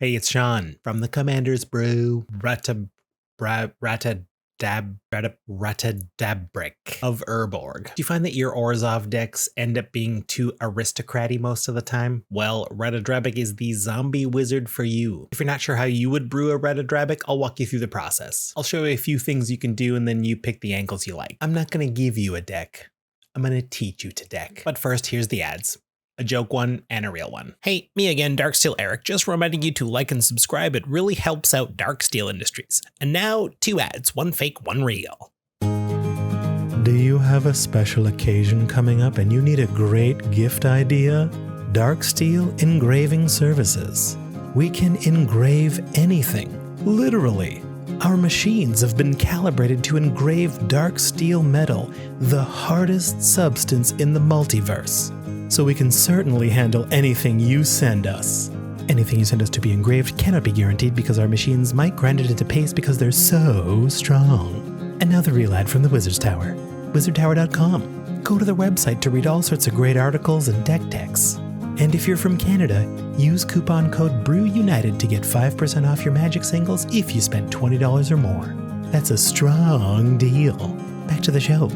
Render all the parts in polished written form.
Hey, it's Sean from the Commander's Brew, Ratadabric of Urborg. Do you find that your Orzhov decks end up being too aristocraty most of the time? Well, Ratadrabik is the zombie wizard for you. If you're not sure how you would brew a Ratadrabik, I'll walk you through the process. I'll show you a few things you can do and then you pick the angles you like. I'm not going to give you a deck. I'm going to teach you to deck. But first, here's the ads. A joke one and a real one. Hey, me again, Darksteel Eric, just reminding you to like and subscribe. It really helps out Darksteel Industries. And now, 2 ads, one fake, one real. Do you have a special occasion coming up and you need a great gift idea? Darksteel Engraving Services. We can engrave anything, literally. Our machines have been calibrated to engrave dark steel metal, the hardest substance in the multiverse. So we can certainly handle anything you send us. Anything you send us to be engraved cannot be guaranteed because our machines might grind it into paste because they're so strong. And now the real ad from the Wizard's Tower. wizardtower.com. Go to their website to read all sorts of great articles and deck techs. And if you're from Canada, use coupon code BREWUNITED to get 5% off your Magic singles if you spent $20 or more. That's a strong deal. Back to the show.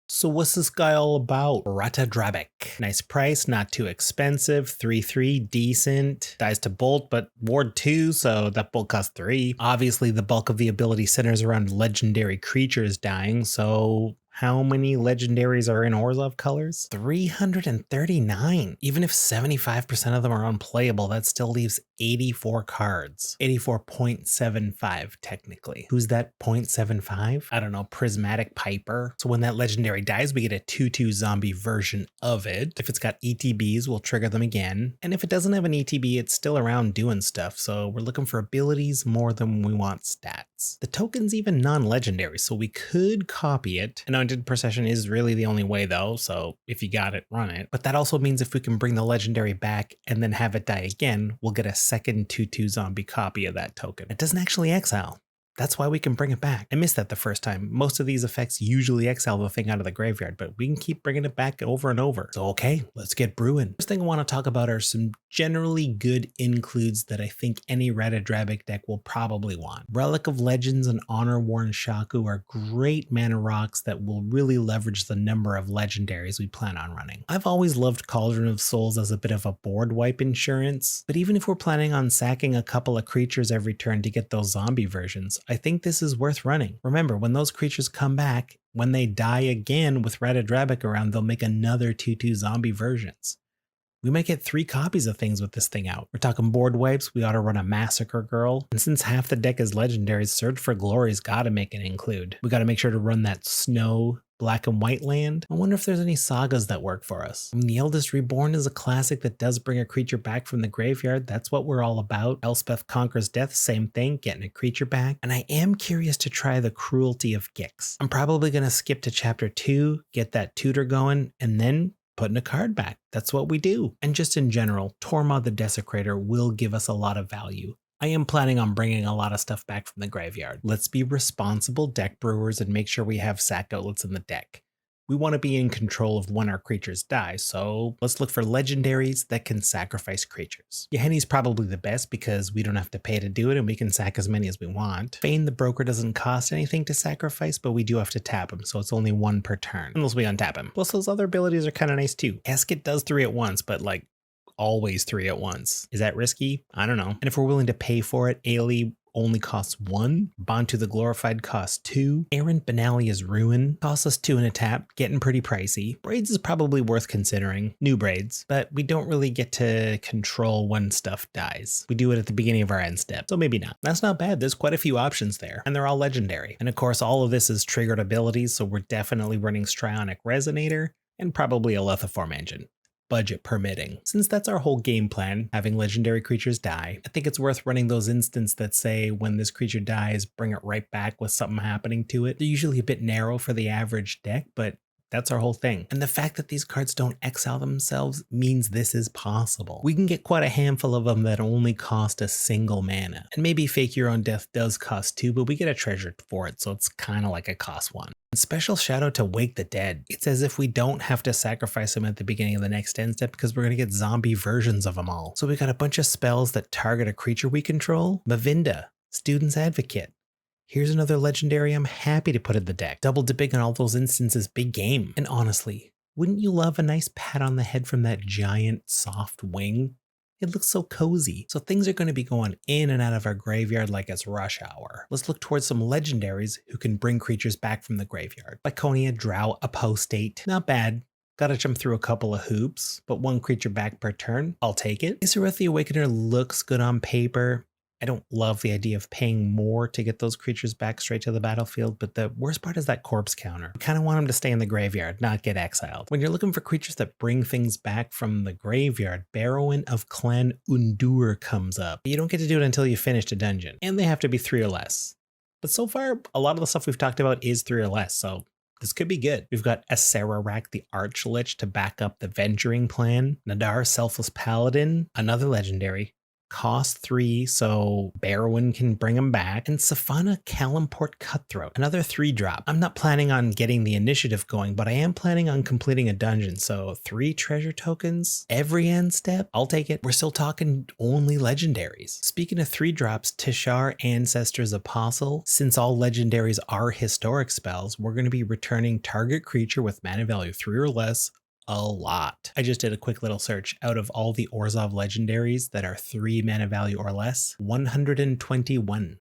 So what's this guy all about? Ratadrabik. Nice price, not too expensive, 3/3, decent. Dies to bolt, but ward 2, so that bolt costs 3. Obviously, the bulk of the ability centers around legendary creatures dying, so how many legendaries are in Orzhov colors? 339. Even if 75% of them are unplayable, that still leaves 84 cards. 84.75 technically. Who's that 0.75? I don't know, Prismatic Piper. So when that legendary dies, we get a 2/2 zombie version of it. If it's got ETBs, we'll trigger them again. And if it doesn't have an ETB, it's still around doing stuff. So we're looking for abilities more than we want stats. The token's even non-legendary, so we could copy it. Anointed Procession is really the only way though, so if you got it, run it. But that also means if we can bring the legendary back and then have it die again, we'll get a second 2/2 zombie copy of that token. It doesn't actually exile. That's why we can bring it back. I missed that the first time. Most of these effects usually exile the thing out of the graveyard, but we can keep bringing it back over and over. So okay, let's get brewing. First thing I want to talk about are some generally good includes that I think any Ratadrabik deck will probably want. Relic of Legends and Honor Worn Shaku are great mana rocks that will really leverage the number of legendaries we plan on running. I've always loved Cauldron of Souls as a bit of a board wipe insurance, but even if we're planning on sacking a couple of creatures every turn to get those zombie versions, I think this is worth running. Remember, when those creatures come back, when they die again with Ratadrabik around, they'll make another 2/2 zombie versions. We might get 3 copies of things with this thing out. We're talking board wipes, we ought to run a Massacre Girl. And since half the deck is legendaries, Search for Glory's gotta make an include. We gotta make sure to run that Snow Black and White land. I wonder if there's any sagas that work for us. I mean, the Eldest Reborn is a classic that does bring a creature back from the graveyard. That's what we're all about. Elspeth Conquers Death, same thing, getting a creature back. And I am curious to try the Cruelty of Gix. I'm probably gonna skip to chapter 2, get that tutor going, and then putting a card back. That's what we do. And just in general, Torma the Desecrator will give us a lot of value. I am planning on bringing a lot of stuff back from the graveyard. Let's be responsible deck brewers and make sure we have sack outlets in the deck. We want to be in control of when our creatures die, so let's look for legendaries that can sacrifice creatures. Yahenni's probably the best because we don't have to pay to do it and we can sack as many as we want. Fane the Broker doesn't cost anything to sacrifice, but we do have to tap him, so it's only 1 per turn, unless we untap him. Plus those other abilities are kind of nice too. Casket does 3 at once, but like always 3 at once. Is that risky? I don't know. And if we're willing to pay for it, Ailey only costs 1. Bantu the Glorified costs 2. Errant Benalia's Ruin costs us 2 and a tap, getting pretty pricey. Braids is probably worth considering, new braids, but we don't really get to control when stuff dies. We do it at the beginning of our end step, so maybe not. That's not bad, there's quite a few options there, and they're all legendary. And of course, all of this is triggered abilities, so we're definitely running Strionic Resonator, and probably a Lethiform Engine. Budget permitting. Since that's our whole game plan, having legendary creatures die, I think it's worth running those instants that say when this creature dies, bring it right back with something happening to it. They're usually a bit narrow for the average deck, but That's our whole thing. And the fact that these cards don't exile themselves means this is possible. We can get quite a handful of them that only cost a single mana. And maybe Fake Your Own Death does cost 2, but we get a treasure for it, so it's kind of like a cost 1. And special shout out to Wake the Dead. It's as if we don't have to sacrifice them at the beginning of the next end step because we're going to get zombie versions of them all. So we got a bunch of spells that target a creature we control. Mavinda, Student's Advocate. Here's another legendary I'm happy to put in the deck. Double dipping on all those instances, big game. And honestly, wouldn't you love a nice pat on the head from that giant soft wing? It looks so cozy. So things are going to be going in and out of our graveyard like it's rush hour. Let's look towards some legendaries who can bring creatures back from the graveyard. Lyconia, Drow, Apostate. Not bad. Gotta jump through a couple of hoops, but 1 creature back per turn. I'll take it. Isareth the Awakener looks good on paper. I don't love the idea of paying more to get those creatures back straight to the battlefield, but the worst part is that corpse counter. We kind of want them to stay in the graveyard, not get exiled. When you're looking for creatures that bring things back from the graveyard, Barrowan of Clan Undur comes up. You don't get to do it until you finish a dungeon, and they have to be 3 or less. But so far, a lot of the stuff we've talked about is 3 or less, so this could be good. We've got Acererak the Archlich to back up the Venturing Plan, Nadar Selfless Paladin, another legendary, cost 3, so Barrowan can bring him back, and Safana Kalimport Cutthroat, another 3-drop. I'm not planning on getting the initiative going, but I am planning on completing a dungeon, so 3 treasure tokens every end step. I'll take it. We're still talking only legendaries. Speaking of 3-drops, Tishar Ancestor's Apostle. Since all legendaries are historic spells, we're going to be returning target creature with mana value 3 or less a lot. I just did a quick little search. Out of all the Orzhov legendaries that are 3 mana value or less, 121.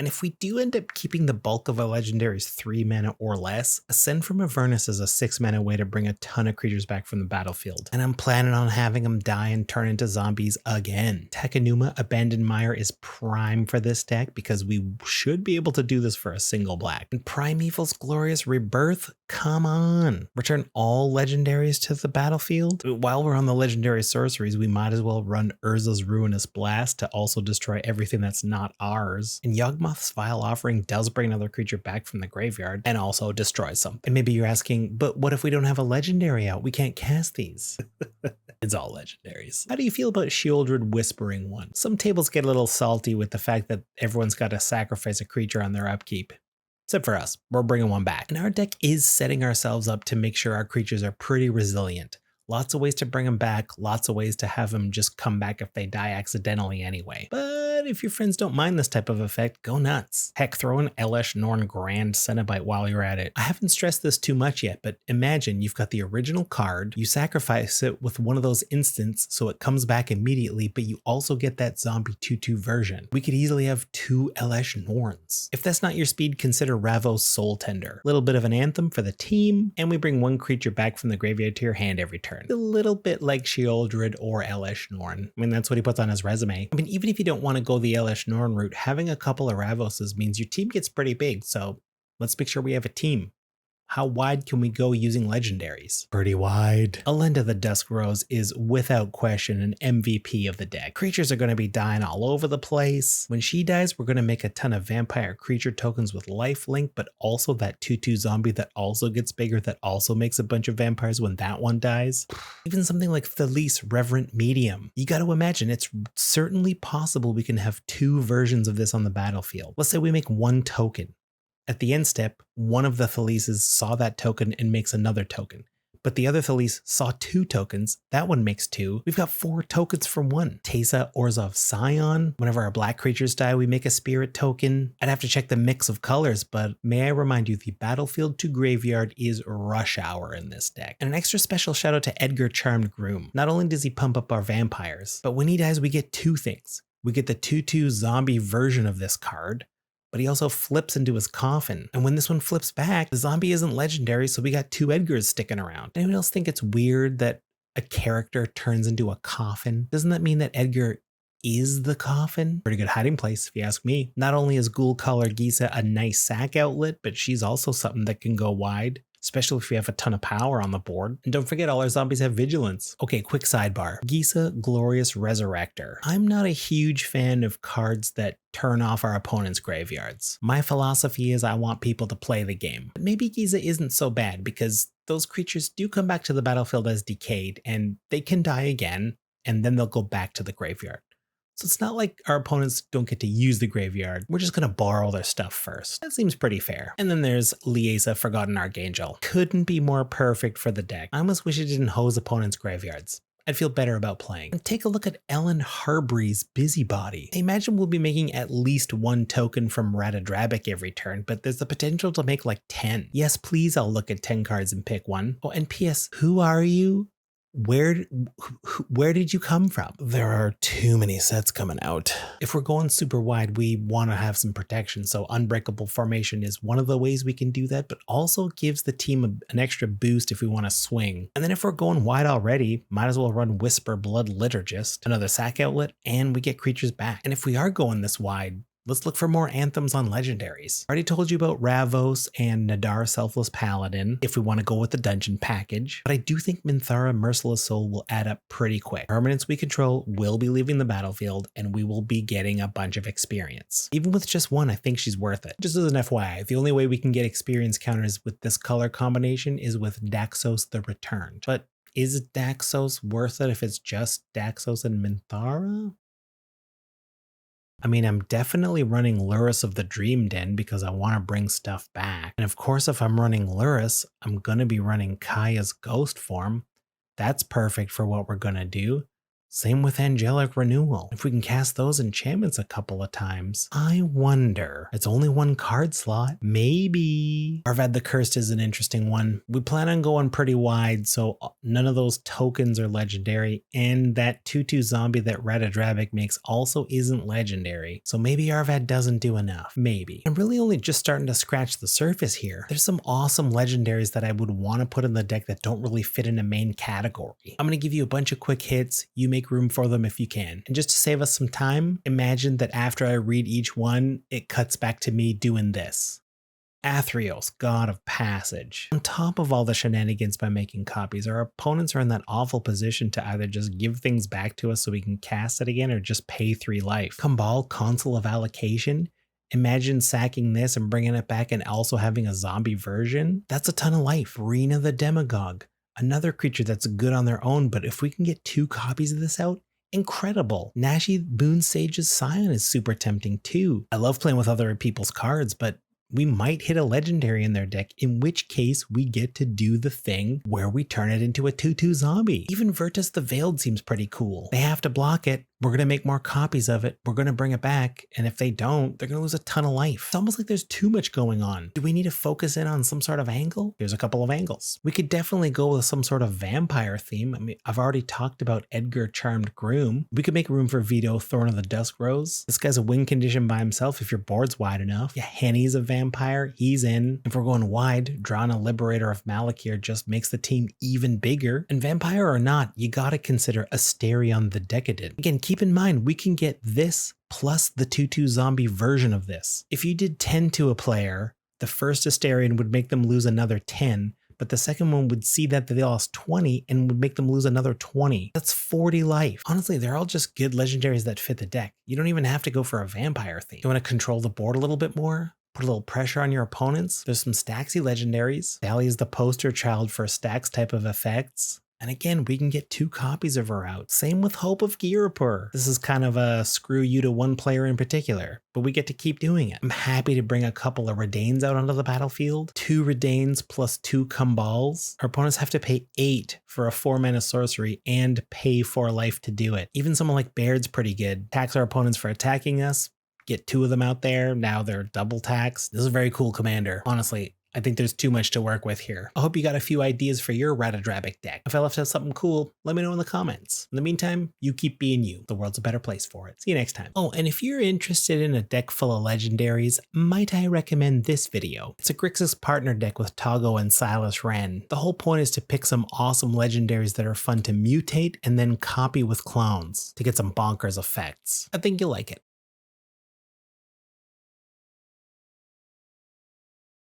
And if we do end up keeping the bulk of our legendaries 3 mana or less, Ascend from Avernus is a 6 mana way to bring a ton of creatures back from the battlefield. And I'm planning on having them die and turn into zombies again. Takenuma Abandoned Mire is prime for this deck because we should be able to do this for a single black. And Primeval's Glorious Rebirth, come on. Return all legendaries to the battlefield. While we're on the legendary sorceries, we might as well run Urza's Ruinous Blast to also destroy everything that's not ours. And Yawgmoth's Vile Offering does bring another creature back from the graveyard and also destroys something. And maybe you're asking, but what if we don't have a legendary out? We can't cast these. It's all legendaries. How do you feel about Shieldred Whispering One? Some tables get a little salty with the fact that everyone's got to sacrifice a creature on their upkeep. Except for us, we're bringing one back. And our deck is setting ourselves up to make sure our creatures are pretty resilient. Lots of ways to bring them back, lots of ways to have them just come back if they die accidentally anyway. But if your friends don't mind this type of effect, go nuts. Heck, throw in Elesh Norn Grand Cenobite while you're at it. I haven't stressed this too much yet, but imagine you've got the original card, you sacrifice it with one of those instants so it comes back immediately, but you also get that zombie 2/2 version. We could easily have 2 Elesh Norns. If that's not your speed, consider Ravos Soul Tender. A little bit of an anthem for the team, and we bring 1 creature back from the graveyard to your hand every turn. A little bit like Shieldred or Elesh Norn. I mean, that's what he puts on his resume. I mean, even if you don't want to go the Elesh Norn route, having a couple of Ravoses means your team gets pretty big, so let's make sure we have a team. How wide can we go using legendaries? Pretty wide. Elenda the Dusk Rose is without question an MVP of the deck. Creatures are going to be dying all over the place. When she dies, we're going to make a ton of vampire creature tokens with lifelink, but also that 2/2 zombie that also gets bigger, that also makes a bunch of vampires when that one dies. Even something like Thelyss Reverent Medium. You got to imagine it's certainly possible we can have 2 versions of this on the battlefield. Let's say we make 1 token. At the end step, one of the Thelysses saw that token and makes another token. But the other Thelyss saw 2 tokens. That one makes 2. We've got 4 tokens for 1. Teysa Orzhov Scion. Whenever our black creatures die, we make a spirit token. I'd have to check the mix of colors, but may I remind you, the battlefield to graveyard is rush hour in this deck. And an extra special shout out to Edgar Charmed Groom. Not only does he pump up our vampires, but when he dies, we get 2 things. We get the 2/2 zombie version of this card, but he also flips into his coffin. And when this one flips back, the zombie isn't legendary, so we got 2 Edgars sticking around. Anyone else think it's weird that a character turns into a coffin? Doesn't that mean that Edgar is the coffin? Pretty good hiding place, if you ask me. Not only is Ghoul Caller Gisa a nice sack outlet, but she's also something that can go wide. especially if we have a ton of power on the board. And don't forget, all our zombies have vigilance. Okay, quick sidebar. Gisa Glorious Resurrector. I'm not a huge fan of cards that turn off our opponent's graveyards. My philosophy is I want people to play the game. But maybe Giza isn't so bad because those creatures do come back to the battlefield as decayed and they can die again and then they'll go back to the graveyard. So it's not like our opponents don't get to use the graveyard. We're just going to borrow their stuff first. That seems pretty fair. And then there's Liesa Forgotten Archangel. Couldn't be more perfect for the deck. I almost wish it didn't hose opponents' graveyards. I'd feel better about playing. And take a look at Ellen Harbry's Busybody. I imagine we'll be making at least one token from Ratadrabik every turn, but there's the potential to make like 10. Yes, please, I'll look at 10 cards and pick one. Oh, and P.S. Who are you? Where did you come from? There are too many sets coming out. If we're going super wide, we want to have some protection. So Unbreakable Formation is one of the ways we can do that, but also gives the team an extra boost if we want to swing. And then if we're going wide already, might as well run Whisper Blood Liturgist, another sack outlet, and we get creatures back. And if we are going this wide, let's look for more anthems on legendaries. I already told you about Ravos and Nadar Selfless Paladin if we want to go with the dungeon package, but I do think Minthara Merciless Soul will add up pretty quick. Permanents we control will be leaving the battlefield and we will be getting a bunch of experience. Even with just one, I think she's worth it. Just as an FYI, the only way we can get experience counters with this color combination is with Daxos the Returned. But is Daxos worth it if it's just Daxos and Minthara? I mean, I'm definitely running Lurrus of the Dream Den because I want to bring stuff back. And of course, if I'm running Lurrus, I'm going to be running Kaya's Ghost form. That's perfect for what we're going to do. Same with Angelic Renewal. If we can cast those enchantments a couple of times, I wonder. It's only one card slot. Maybe. Arvad the Cursed is an interesting one. We plan on going pretty wide, so none of those tokens are legendary, and that 2/2 zombie that Ratadrabik makes also isn't legendary. So maybe Arvad doesn't do enough. Maybe. I'm really only just starting to scratch the surface here. There's some awesome legendaries that I would want to put in the deck that don't really fit in a main category. I'm going to give you a bunch of quick hits. You make room for them if you can. And just to save us some time, imagine that after I read each one, it cuts back to me doing this. Athreos, God of Passage. On top of all the shenanigans by making copies, our opponents are in that awful position to either just give things back to us so we can cast it again or just pay 3 life. Kambal, Consul of Allocation. Imagine sacking this and bringing it back and also having a zombie version. That's a ton of life. Rena the Demagogue. Another creature that's good on their own, but if we can get 2 copies of this out, incredible. Nashi Boon Sage's Scion is super tempting too. I love playing with other people's cards, but we might hit a legendary in their deck, in which case we get to do the thing where we turn it into a 2/2 zombie. Even Virtus the Veiled seems pretty cool. They have to block it. We're going to make more copies of it. We're going to bring it back. And if they don't, they're going to lose a ton of life. It's almost like there's too much going on. Do we need to focus in on some sort of angle? Here's a couple of angles. We could definitely go with some sort of vampire theme. I mean, I've already talked about Edgar Charmed Groom. We could make room for Vito, Thorn of the Dusk Rose. This guy's a win condition by himself if your board's wide enough. Yeah, Henny's a vampire. He's in. If we're going wide, drawing a Liberator of Malakir just makes the team even bigger. And vampire or not, you got to consider Asterion the Decadent. Again, keep in mind, we can get this plus the 2/2 zombie version of this. If you did 10 to a player, the first Asterion would make them lose another 10, but the second one would see that they lost 20 and would make them lose another 20. That's 40 life. Honestly, they're all just good legendaries that fit the deck. You don't even have to go for a vampire theme. You want to control the board a little bit more? Put a little pressure on your opponents? There's some Staxy legendaries. Sally is the poster child for Stax type of effects. And again, we can get 2 copies of her out. Same with Hope of Girapur. This is kind of a screw you to one player in particular, but we get to keep doing it. I'm happy to bring a couple of Redains out onto the battlefield. 2 Redains plus 2 Kumbals. Our opponents have to pay 8 for a 4-mana sorcery and pay 4 life to do it. Even someone like Baird's pretty good. Tax our opponents for attacking us. Get 2 of them out there. Now they're double tax. This is a very cool commander. Honestly, I think there's too much to work with here. I hope you got a few ideas for your Ratadrabik deck. If I left out something cool, let me know in the comments. In the meantime, you keep being you. The world's a better place for it. See you next time. Oh, and if you're interested in a deck full of legendaries, might I recommend this video? It's a Grixis partner deck with Togo and Silas Wren. The whole point is to pick some awesome legendaries that are fun to mutate and then copy with clones to get some bonkers effects. I think you'll like it.